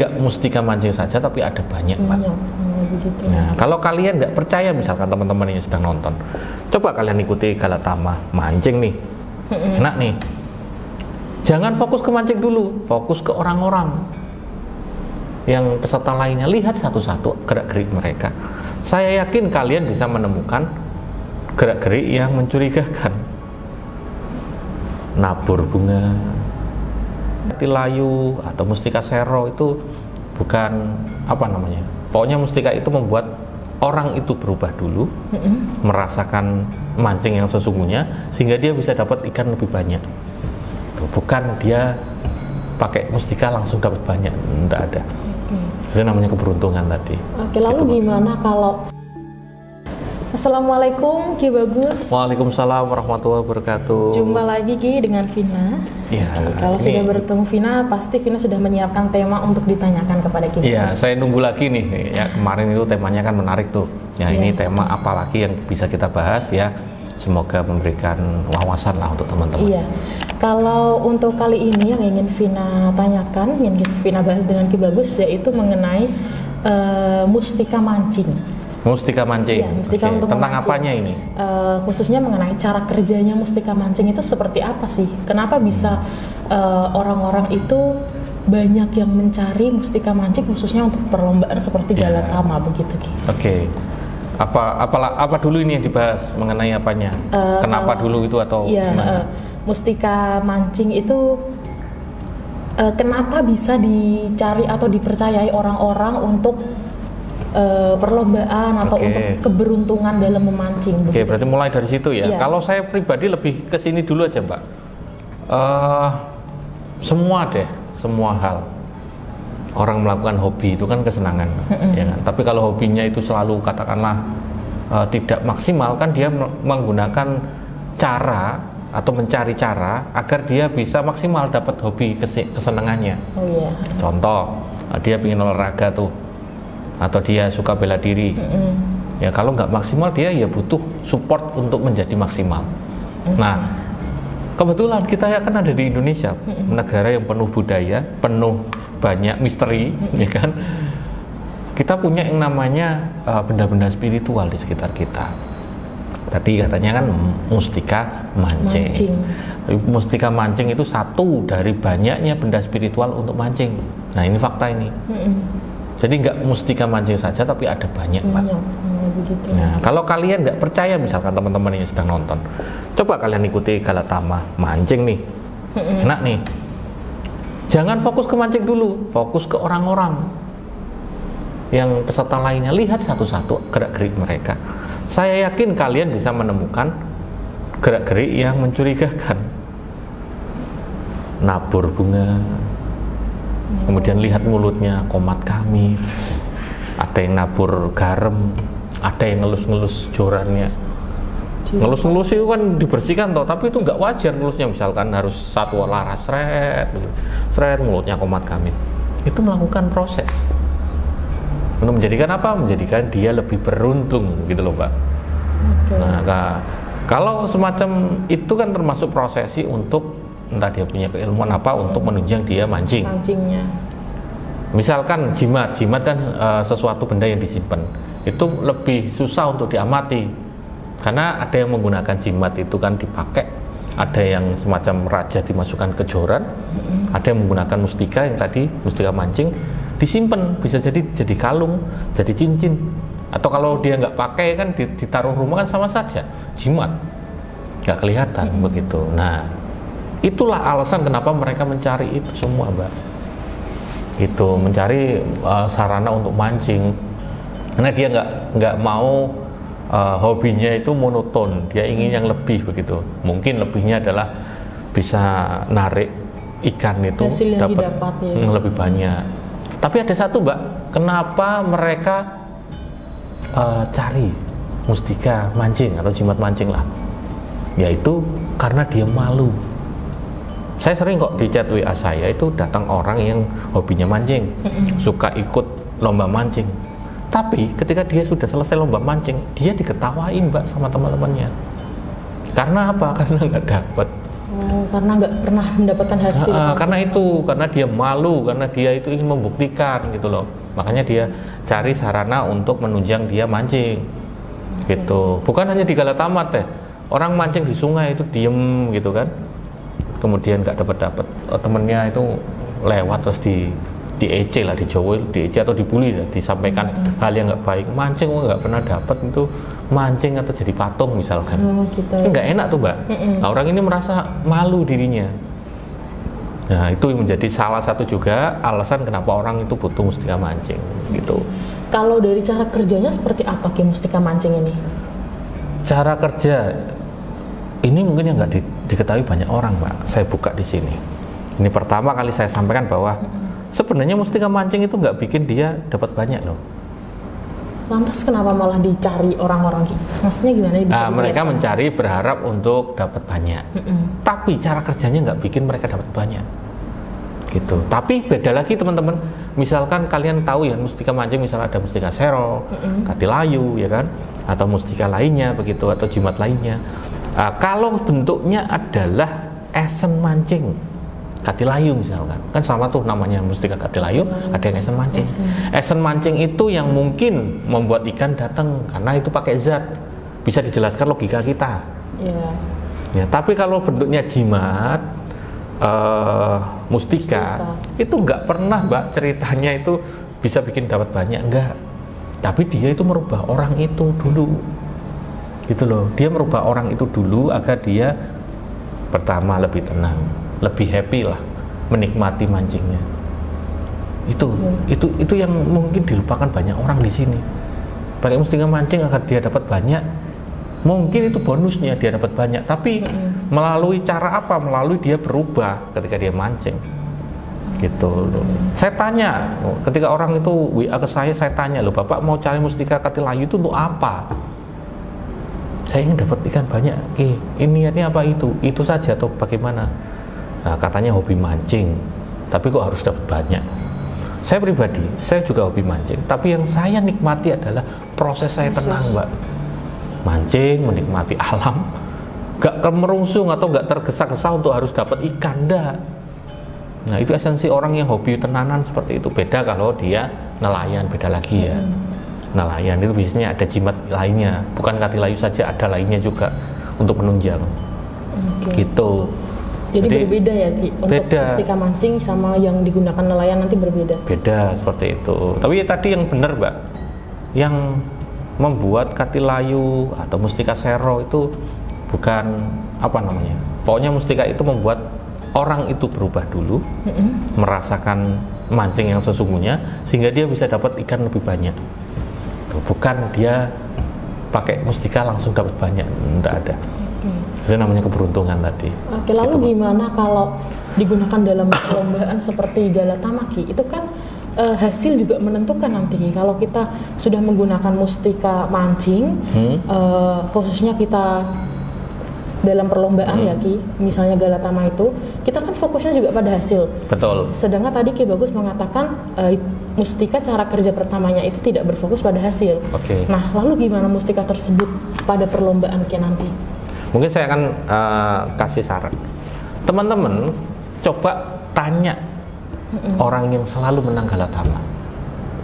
nggak mustika mancing saja, tapi ada banyak, Pak. Begitu. Nah, kalau kalian nggak percaya, misalkan teman-teman yang sedang nonton, coba kalian ikuti Galatama mancing nih, enak nih. Jangan fokus ke mancing dulu, fokus ke orang-orang yang peserta lainnya. Lihat satu-satu gerak-gerik mereka. Saya yakin kalian bisa menemukan gerak-gerik yang mencurigakan. Nabur bunga, tilayu atau mustika sero itu bukan apa namanya. Pokoknya mustika itu membuat orang itu berubah dulu, merasakan mancing yang sesungguhnya, sehingga dia bisa dapat ikan lebih banyak. Bukan dia pakai mustika langsung dapat banyak, tidak ada. Itu namanya keberuntungan tadi. Oke, lalu gitu, gimana kalau Assalamualaikum Ki Bagus. Waalaikumsalam warahmatullahi wabarakatuh. Jumpa lagi Ki dengan Vina. Ya, kalau sudah bertemu Vina, pasti Vina sudah menyiapkan tema untuk ditanyakan kepada Ki Bagus. Iya, saya nunggu lagi nih. Ya, kemarin itu temanya kan menarik tuh. Ya, ini tema apa lagi yang bisa kita bahas ya. Semoga memberikan wawasan lah untuk teman-teman. Iya. Kalau untuk kali ini yang ingin Vina tanyakan, yang ingin Vina bahas dengan Ki Bagus, yaitu mengenai mustika mancing. Mustika mancing. Iya, mustika untuk tentang memancing. apanya ini? Khususnya mengenai cara kerjanya mustika mancing itu seperti apa sih? Kenapa bisa orang-orang itu banyak yang mencari mustika mancing khususnya untuk perlombaan seperti Galatama begitu, Ki? Oke. Apa dulu ini yang dibahas mengenai apanya? Kenapa dulu itu atau mustika mancing itu kenapa bisa dicari atau dipercayai orang-orang untuk perlombaan atau untuk keberuntungan dalam memancing? Oke, berarti mulai dari situ ya. Kalau saya pribadi lebih ke sini dulu aja, Mbak. Semua hal orang melakukan hobi itu kan kesenangan, ya kan? Tapi kalau hobinya itu selalu katakanlah tidak maksimal, kan dia menggunakan cara atau mencari cara agar dia bisa maksimal dapat hobi kesenangannya. Contoh, dia ingin olahraga tuh, atau dia suka bela diri. Ya kalau nggak maksimal, dia ya butuh support untuk menjadi maksimal. Nah, kebetulan kita ya kan ada di Indonesia, negara yang penuh budaya, penuh banyak misteri, ya kan. Kita punya yang namanya benda-benda spiritual di sekitar kita. Tadi katanya kan mustika mancing. Mustika mancing itu satu dari banyaknya benda spiritual untuk mancing. Nah, ini fakta ini. Jadi nggak mustika mancing saja, tapi ada banyak, Pak. Begitu. Nah, kalau kalian nggak percaya, misalkan teman-teman yang sedang nonton, coba kalian ikuti Galatama mancing nih, enak nih. Jangan fokus ke mancing dulu, fokus ke orang-orang yang peserta lainnya. Lihat satu-satu gerak-gerik mereka. Saya yakin kalian bisa menemukan gerak-gerik yang mencurigakan. Nabur bunga, kemudian lihat mulutnya komat kamit, ada yang nabur garam, ada yang ngelus-ngelus jorannya. Ngelus-ngelus itu kan dibersihkan toh, tapi itu nggak wajar ngelusnya, misalkan harus satu laras seret mulutnya komat kamit. Itu melakukan proses untuk menjadikan apa? Menjadikan dia lebih beruntung gitu loh, Pak. Nah, kalau semacam itu kan termasuk prosesi untuk entah dia punya keilmuan apa untuk menunjang dia mancingnya. Misalkan jimat kan sesuatu benda yang disimpan, itu lebih susah untuk diamati karena ada yang menggunakan jimat itu kan dipakai, ada yang semacam raja dimasukkan ke joran, ada yang menggunakan mustika yang tadi mustika mancing disimpan, bisa jadi kalung, jadi cincin, atau kalau dia nggak pakai kan ditaruh rumah kan sama saja, jimat nggak kelihatan begitu. Nah, itulah alasan kenapa mereka mencari itu semua, Mbak. Itu mencari sarana untuk mancing, karena dia nggak mau hobinya itu monoton, dia ingin yang lebih begitu. Mungkin lebihnya adalah bisa narik ikan itu dapat lebih banyak. Tapi ada satu, Mbak, kenapa mereka cari mustika mancing atau jimat mancing lah, yaitu karena dia malu. Saya sering kok di chat WA saya itu datang orang yang hobinya mancing, suka ikut lomba mancing. Tapi ketika dia sudah selesai lomba mancing, dia diketawain, Mbak, sama teman-temannya. Karena apa? Karena nggak dapat. Oh, karena nggak pernah mendapatkan hasil. Karena dia malu, karena dia itu ingin membuktikan gitu loh. Makanya dia cari sarana untuk menunjang dia mancing. Gitu. Bukan hanya di Galatamat deh. Orang mancing di sungai itu diem gitu kan. Kemudian nggak dapat temennya itu lewat terus diece lah, di Jawa diece atau dibully lah, disampaikan hal yang nggak baik. Mancing nggak pernah dapat itu, mancing atau jadi patung misalkan. Gitu. Nggak enak tuh Mbak. Nah, orang ini merasa malu dirinya. Nah, itu menjadi salah satu juga alasan kenapa orang itu butuh mustika mancing gitu. Kalau dari cara kerjanya seperti apa Ki mustika mancing ini? Cara kerja ini mungkin yang nggak diketahui banyak orang Mbak. Saya buka di sini. Ini pertama kali saya sampaikan bahwa sebenarnya mustika mancing itu nggak bikin dia dapat banyak loh. Lantas kenapa malah dicari orang-orang Ki? Maksudnya gimana? Bisa mereka mencari berharap untuk dapat banyak. Tapi cara kerjanya nggak bikin mereka dapat banyak. Gitu. Tapi beda lagi teman-teman. Misalkan kalian tahu ya mustika mancing, misalnya ada mustika sero, katilayu ya kan, atau mustika lainnya begitu, atau jimat lainnya. Kalau bentuknya adalah esen mancing, katilayu misalkan, kan sama tuh namanya mustika katilayu, ada yang esen mancing. Esen mancing itu yang mungkin membuat ikan datang karena itu pakai zat, bisa dijelaskan logika kita. Ya, tapi kalau bentuknya jimat, mustika itu nggak pernah Mbak ceritanya itu bisa bikin dapat banyak, enggak. Tapi dia itu merubah orang itu dulu, gitu loh. Dia merubah orang itu dulu agar dia pertama lebih tenang, lebih happy lah, menikmati mancingnya. Itu yang mungkin dilupakan banyak orang di sini. Pakai mustika mancing agar dia dapat banyak, mungkin itu bonusnya dia dapat banyak. Tapi melalui cara apa? Melalui dia berubah ketika dia mancing. Gitu loh. Saya tanya, ketika orang itu WA ke saya tanya, loh Bapak mau cari mustika katilayu itu untuk apa? Saya ingin dapat ikan banyak. Ini niatnya apa itu? Itu saja atau bagaimana? Nah, katanya hobi mancing, tapi kok harus dapat banyak? Saya pribadi, saya juga hobi mancing, tapi yang saya nikmati adalah proses saya tenang, Mbak. Mancing, menikmati alam, gak kemerungsung atau gak tergesa-gesa untuk harus dapat ikan, enggak. Nah, itu esensi orang yang hobi tenanan seperti itu. Beda kalau dia nelayan, beda lagi ya. Nelayan itu biasanya ada jimat lainnya, bukan katilayu saja, ada lainnya juga untuk menunjang. Gitu. Jadi berbeda ya Ki, untuk mustika mancing sama yang digunakan nelayan nanti berbeda. Beda seperti itu. Tapi tadi yang benar Mbak, yang membuat katilayu atau mustika sero itu bukan apa namanya. Pokoknya mustika itu membuat orang itu berubah dulu, merasakan mancing yang sesungguhnya, sehingga dia bisa dapat ikan lebih banyak. Bukan dia pakai mustika langsung dapat banyak, tidak ada. Itu namanya keberuntungan tadi. Oke, lalu gitu. Gimana kalau digunakan dalam perlombaan seperti Galatama-Ki? Itu kan hasil juga menentukan nanti. Kalau kita sudah menggunakan mustika mancing, khususnya kita dalam perlombaan ya Ki, misalnya Galatama itu, kita kan fokusnya juga pada hasil. Betul. Sedangkan tadi Ki Bagus mengatakan mustika cara kerja pertamanya itu tidak berfokus pada hasil. Nah, lalu gimana mustika tersebut pada perlombaan Ki nanti? Mungkin saya akan kasih saran. Teman-teman coba tanya orang yang selalu menang Galatama.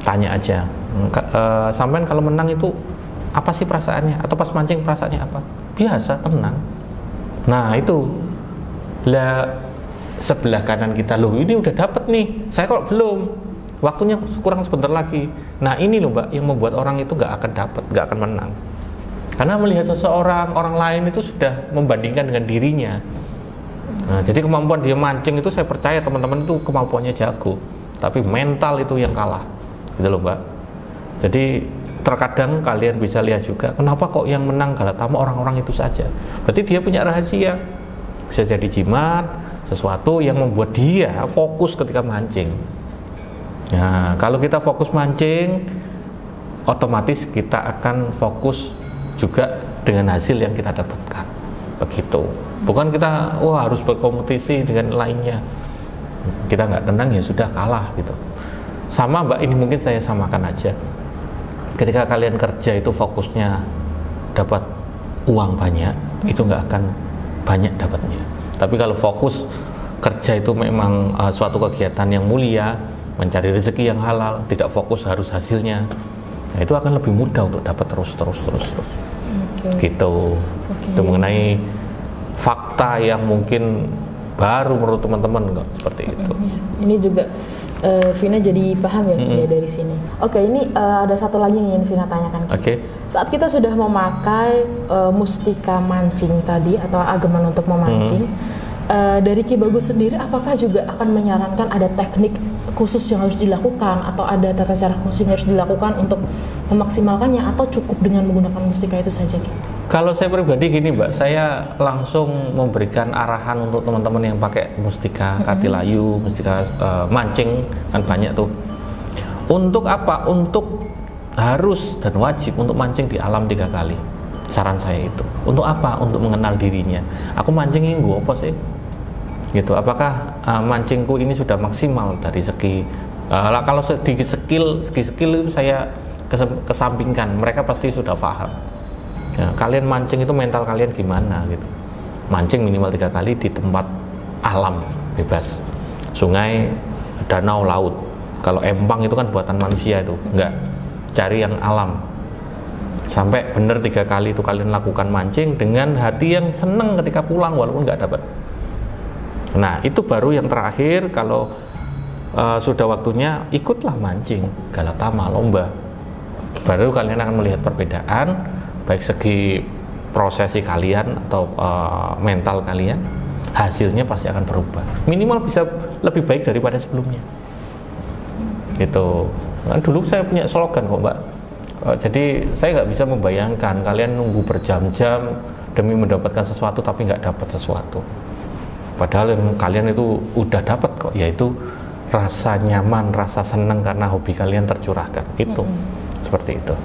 Tanya aja, sampean kalau menang itu apa sih perasaannya? Atau pas mancing perasaannya apa? Biasa, tenang. Nah itu lah, sebelah kanan kita, loh ini udah dapet nih, saya kok belum, waktunya kurang sebentar lagi. Nah ini loh Mbak, yang membuat orang itu gak akan dapet, gak akan menang. Karena melihat seseorang, orang lain itu sudah membandingkan dengan dirinya. Nah, jadi kemampuan dia mancing itu saya percaya teman-teman itu kemampuannya jago, tapi mental itu yang kalah, gitu loh Mbak. Jadi terkadang kalian bisa lihat juga, kenapa kok yang menang Galatama orang-orang itu saja. Berarti dia punya rahasia, bisa jadi jimat, sesuatu yang membuat dia fokus ketika mancing. Nah, kalau kita fokus mancing, otomatis kita akan fokus juga dengan hasil yang kita dapatkan. Begitu. Bukan kita harus berkompetisi dengan lainnya. Kita nggak tenang ya sudah kalah gitu. Sama Mbak, ini mungkin saya samakan aja. Ketika kalian kerja itu fokusnya dapat uang banyak, itu nggak akan banyak dapatnya. Tapi kalau fokus kerja itu memang suatu kegiatan yang mulia, mencari rezeki yang halal, tidak fokus harus hasilnya, nah, itu akan lebih mudah untuk dapat terus. Gitu. Itu mengenai fakta yang mungkin baru menurut teman-teman kok, seperti itu. Ini juga Vina jadi paham ya Ki dari sini. Oke, ini ada satu lagi yang ingin Vina tanyakan. Ki. Saat kita sudah memakai mustika mancing tadi atau ageman untuk memancing, dari Ki Bagus sendiri apakah juga akan menyarankan ada teknik khusus yang harus dilakukan atau ada tata cara khusus yang harus dilakukan untuk memaksimalkannya, atau cukup dengan menggunakan mustika itu saja Ki? Kalau saya pribadi gini Mbak, saya langsung memberikan arahan untuk teman-teman yang pakai mustika katilayu, mustika mancing, kan banyak tuh. Untuk apa? Untuk harus dan wajib untuk mancing di alam 3 kali. Saran saya itu. Untuk apa? Untuk mengenal dirinya. Aku mancing ini gue apa sih? Gitu. Apakah mancingku ini sudah maksimal dari segi kalau segi skill itu saya kesampingkan. Mereka pasti sudah paham. Ya, kalian mancing itu mental kalian gimana gitu. Mancing minimal 3 kali di tempat alam bebas, sungai, danau, laut. Kalau empang itu kan buatan manusia, itu enggak, cari yang alam. Sampai benar 3 kali itu kalian lakukan mancing dengan hati yang seneng ketika pulang walaupun nggak dapat. Nah itu baru yang terakhir, kalau sudah waktunya ikutlah mancing galatama, lomba. Baru kalian akan melihat perbedaan baik segi prosesi kalian atau mental kalian, hasilnya pasti akan berubah. Minimal bisa lebih baik daripada sebelumnya. Gitu. Nah, dulu saya punya slogan kok Mbak. Jadi saya nggak bisa membayangkan kalian nunggu berjam-jam demi mendapatkan sesuatu tapi nggak dapat sesuatu. Padahal yang kalian itu udah dapat kok, yaitu rasa nyaman, rasa senang karena hobi kalian tercurahkan. Itu seperti itu.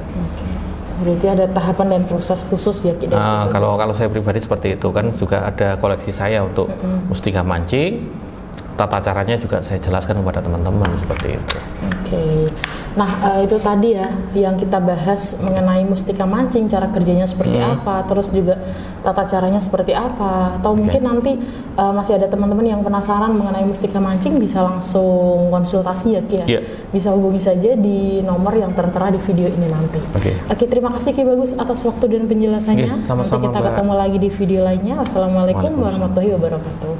Berarti ada tahapan dan proses khusus ya Ki? Kalau saya pribadi seperti itu, kan juga ada koleksi saya untuk mustika mancing. Tata caranya juga saya jelaskan kepada teman-teman seperti itu. Nah itu tadi ya yang kita bahas mengenai mustika mancing, cara kerjanya seperti apa, terus juga tata caranya seperti apa. Atau mungkin nanti masih ada teman-teman yang penasaran mengenai mustika mancing, bisa langsung konsultasi ya Ki ya. Bisa hubungi saja di nomor yang tertera di video ini nanti. Oke, terima kasih Ki Bagus atas waktu dan penjelasannya. Sama-sama, nanti kita ketemu lagi di video lainnya. Wassalamualaikum warahmatullahi wabarakatuh.